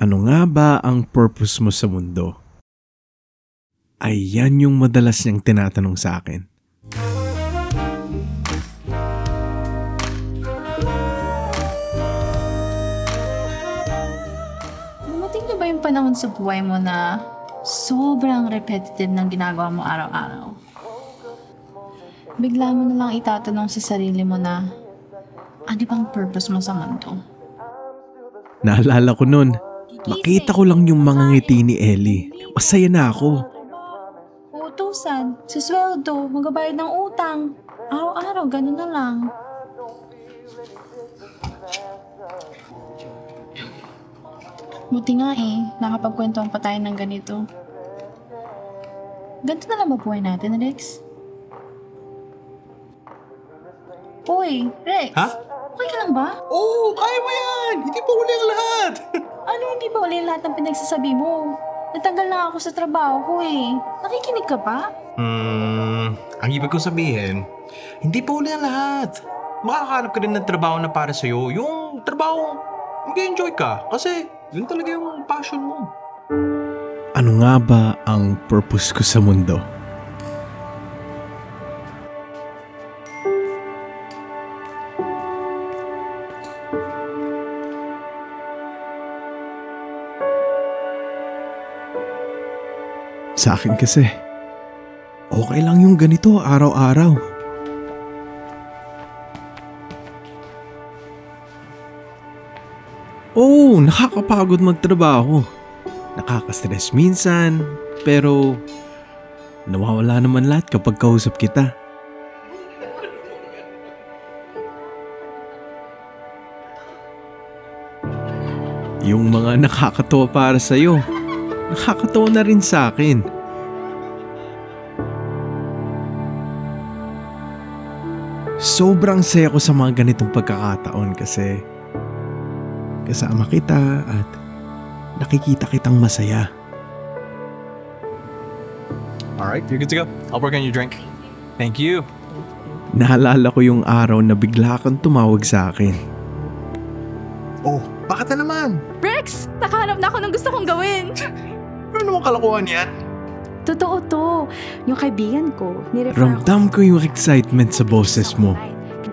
Ano nga ba ang purpose mo sa mundo? Ay yan yung madalas niyang tinatanong sa akin. Dumating na ba yung panahon sa buhay mo na sobrang repetitive ng ginagawa mo araw-araw? Bigla mo na lang itatanong sa sarili mo na ano bang purpose mo sa mundo? Naalala ko nun, makita ko lang yung mga ngiti ni Ellie. Masaya na ako. Uutusan, sisweldo, magabayad ng utang. Araw-araw, ganun na lang. Buti nga nakapagkwentuhan pa tayo ng ganito. Ganito na lang ba buhay natin, Rex? Uy, Rex! Ha? Okay ka lang ba? Oo, kaya mo yan! Hindi pa uli ang lahat! Ano hindi ba uli lahat ng pinagsasabi mo? Natanggal na ako sa trabaho ko Nakikinig ka pa? Ang ibig kong sabihin, hindi pa uli ang lahat. Makakahanap ka rin ng trabaho na para sa'yo. Yung trabaho, mag-enjoy ka. Kasi yun talaga yung passion mo. Ano nga ba ang purpose ko sa mundo? Sa akin kasi, okay lang yung ganito araw-araw. Oo, nakakapagod magtrabaho. Nakaka-stress minsan, pero nawawala naman lahat kapag kausap kita. Yung mga nakakatawa para sa'yo, nakakatawa na rin sa akin. Sobrang saya ko sa mga ganitong pagkakataon kasi kasama kita at nakikita kitang masaya. Alright, you're good to go. I'll work on your drink. Thank you. Naalala ko yung araw na bigla kang tumawag sa akin. Oh, bakit na naman? Rex! Nakahanap na ako ng gusto kong gawin! Ano namang kalokohan yan? Totoo to. Yung kaibigan ko, nirefer Ramdam ko yung excitement sa boses mo.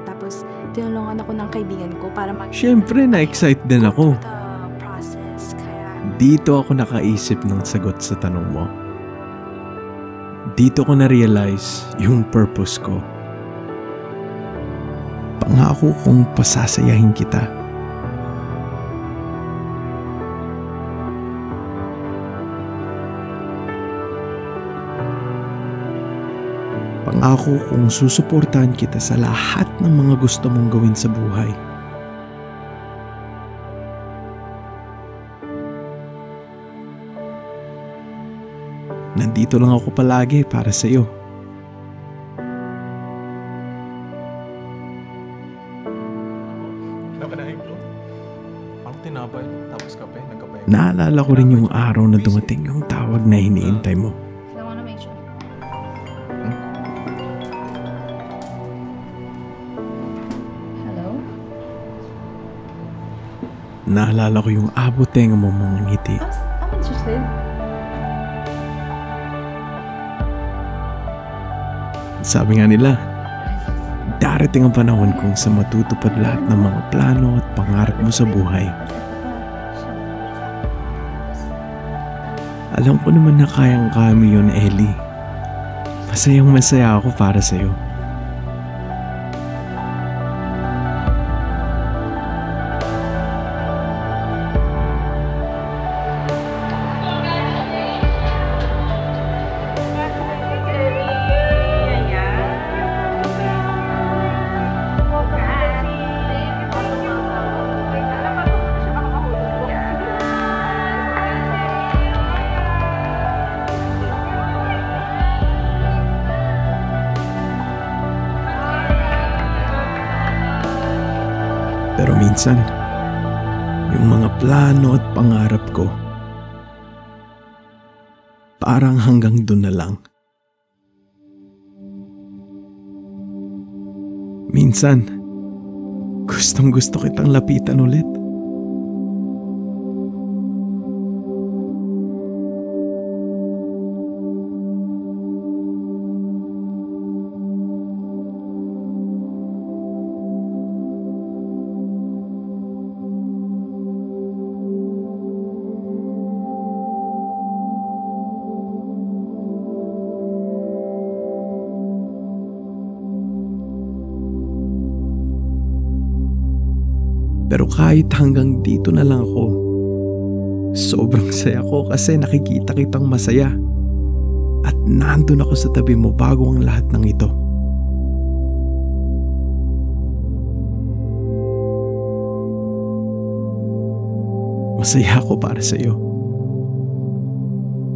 Tapos, tinulungan ako ng kaibigan ko para Siyempre, na-excite din ako. the process. Kaya, Dito ako nakaisip ng sagot sa tanong mo. Dito ko na-realize yung purpose ko. Pangako kong pasasayahin kita. Pangako kong susuportahan kita sa lahat ng mga gusto mong gawin sa buhay. Nandito lang ako palagi para sa iyo. Napanahin ko. Parang tinapay, tapos kape, nagkape. Naalala ko rin yung araw na dumating yung tawag na hiniintay mo. I wanna make sure. Hello? Naalala ko yung abot-tenga mo mga ngiti. I'm interested. Sabi nga nila, darating ang panahon kung sa matutupad lahat ng mga plano at pangarap mo sa buhay. Alam ko naman na kayang-kaya mo yun, Ellie. Masayang masaya ako para sa'yo. Pero minsan, yung mga plano at pangarap ko, parang hanggang doon na lang. Minsan, gustong gusto kitang lapitan ulit. Pero kahit hanggang dito na lang ako, sobrang saya ko kasi nakikita kitang masaya. At nandun ako sa tabi mo bago ang lahat ng ito. Masaya ako para sa iyo.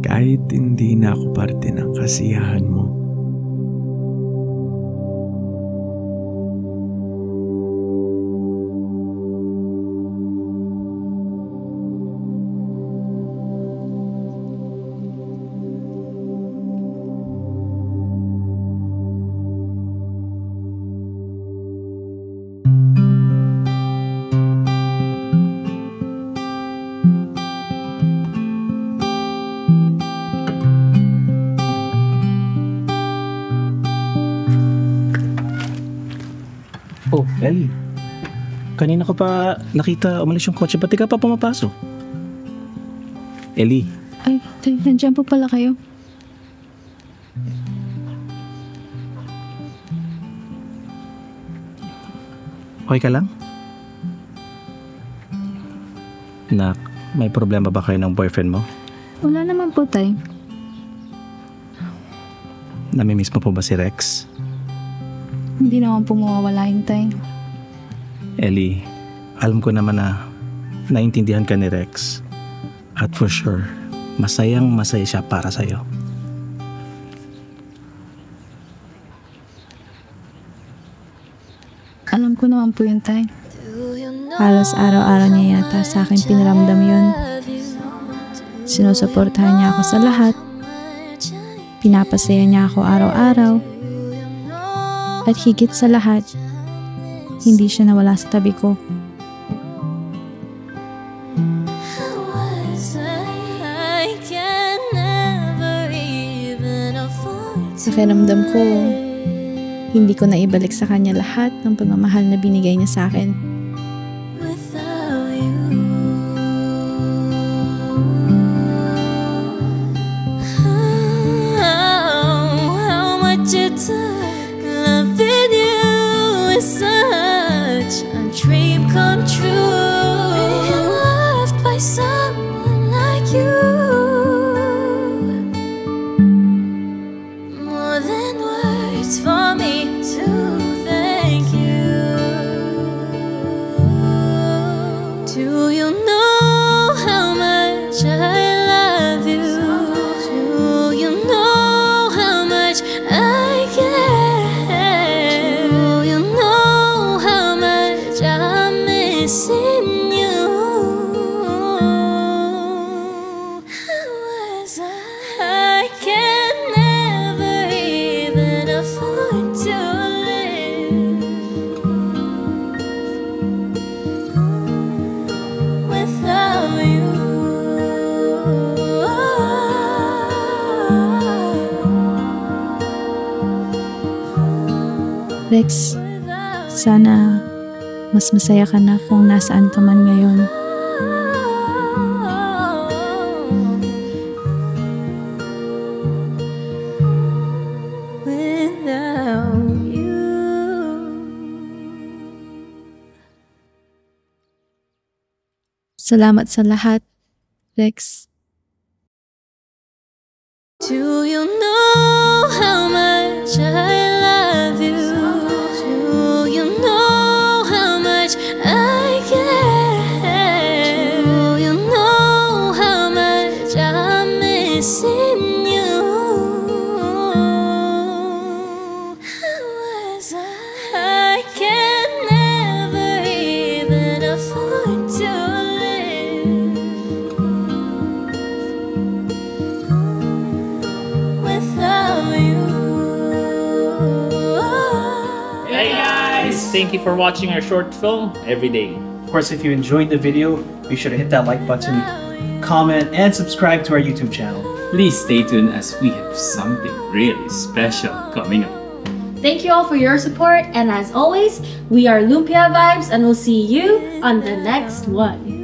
Kahit hindi na ako parte ng kasiyahan mo. Oh, Ellie. Kanina ko pa nakita umalis yung kotse. Ba't di ka pa pumapasok? Ellie, Ay, tay, nandiyan po pala kayo. okay ka lang? Nak, may problema ba kayo ng boyfriend mo? Wala naman po, tay. Namimiss mo po ba si Rex? Hindi naman po mawawala yung tay. Ellie, alam ko naman na naintindihan ka ni Rex. At for sure, masayang masaya siya para sa'yo. Alam ko naman po yung tay. Halos araw-araw niya yata sa akin pinaramdam yun. Sinusuportahan niya ako sa lahat. Pinapasaya niya ako araw-araw. At higit sa lahat, hindi siya nawala sa tabi ko. Pakiramdam ko, hindi ko na ibalik sa kanya lahat ng pagmamahal na binigay niya sa akin. Rex, sana mas masaya ka na kung nasaan ka man ngayon. Salamat sa lahat, Rex. Do you know how much I love you? Do you know how much I care? Do you know how much I'm missing you? I can never even afford to live without you. Hey guys! Thank you for watching our short film every day. Of course, if you enjoyed the video, be sure to hit that like button, comment, and subscribe to our YouTube channel. Please stay tuned as we have something really special coming up. Thank you all for your support, and as always, we are Lumpia Vibes, and we'll see you on the next one.